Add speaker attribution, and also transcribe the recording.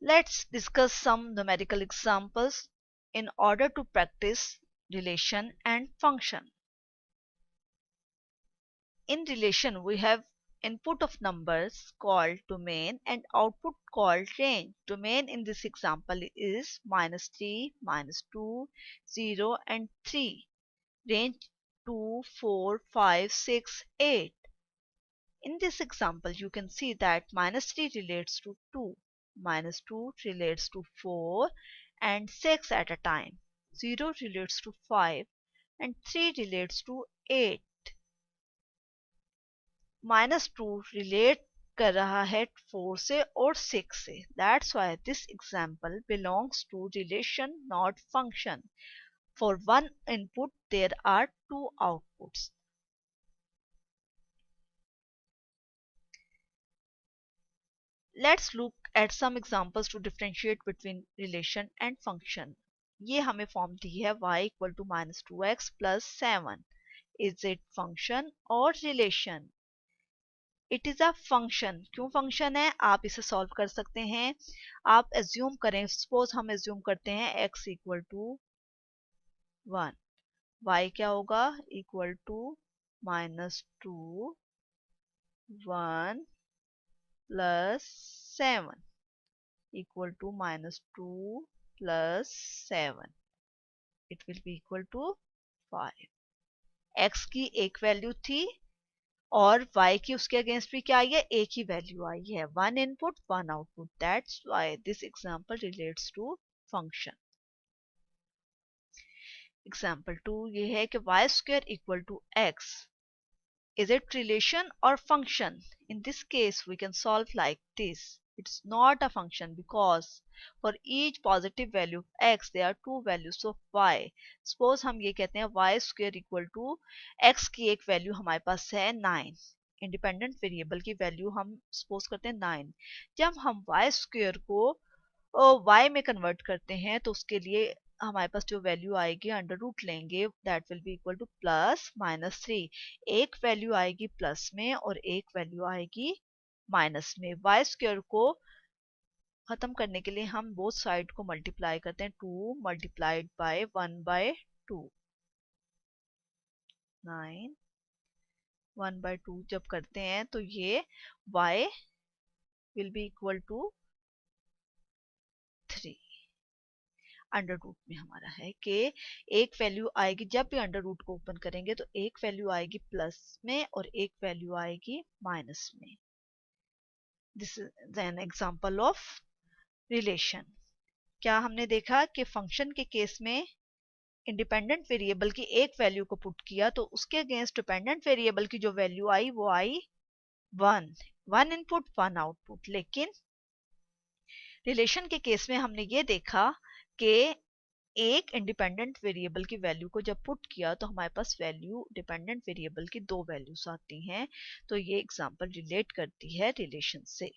Speaker 1: Let's discuss some numerical examples in order to practice relation and function. In relation, we have input of numbers called domain and output called range. Domain in this example is -3, -2, 0 and 3. Range 2, 4, 5, 6, 8. In this example, you can see that -3 relates to 2, -2 relates to 4 and 6 at a time, 0 relates to 5 and 3 relates to 8. -2 relate कर रहा है 4 से और 6 से. That's why this example belongs to relation, not function. For one input, there are two outputs. Let's look at some examples to differentiate between relation and function. ये हमें form दी है y equal to -2x plus 7. Is it function or relation? It is a function. क्यों function है? आप इसे solve कर सकते हैं. आप एज्यूम करें, सपोज हम एज्यूम करते हैं x equal to 1. y क्या होगा? Equal to -2 1 plus 7 equal to -2 plus 7. It will be equal to 5. x की एक वैल्यू थी और y की उसके अगेंस्ट भी क्या आई है? एक ही वैल्यू आई है. One input one output. That's why this example relates to function. Example 2 ये है कि y square equal to x. Is it relation or function? In this case we can solve like this. It's not a function because for each positive value of x there are two values of y. Suppose हम ये कहते हैं y square equal to x की एक value हमारे पास है 9. Independent variable की value हम सपोज करते हैं 9. जब हम y स्क्वायर को y में कन्वर्ट करते हैं तो उसके लिए हमारे पास जो वैल्यू आएगी अंडर रूट लेंगे. That will be equal to +-3. एक वैल्यू आएगी प्लस में और एक वैल्यू आएगी माइनस में. वाई स्क्वायर को खत्म करने के लिए हम बोथ साइड को मल्टीप्लाई करते हैं. 2 मल्टीप्लाइड बाय 1/2. 9 1/2 जब करते हैं तो ये y will be equal to 3. Under root में हमारा है कि एक वैल्यू आएगी, जब भी अंडर रूट को ओपन करेंगे तो एक वैल्यू आएगी प्लस में और एक वैल्यू आएगी माइनस में. This is an example of relation. क्या हमने देखा कि फंक्शन के केस में इंडिपेंडेंट वेरिएबल की एक वैल्यू को पुट किया तो उसके अगेंस्ट डिपेंडेंट वेरिएबल की जो वैल्यू आई वो आई 1. One input one output. लेकिन रिलेशन के केस में हमने ये देखा कि एक इंडिपेंडेंट वेरिएबल की वैल्यू को जब पुट किया तो हमारे पास वैल्यू डिपेंडेंट वेरिएबल की दो वैल्यूज आती हैं. तो ये एग्जांपल रिलेट करती है रिलेशन से.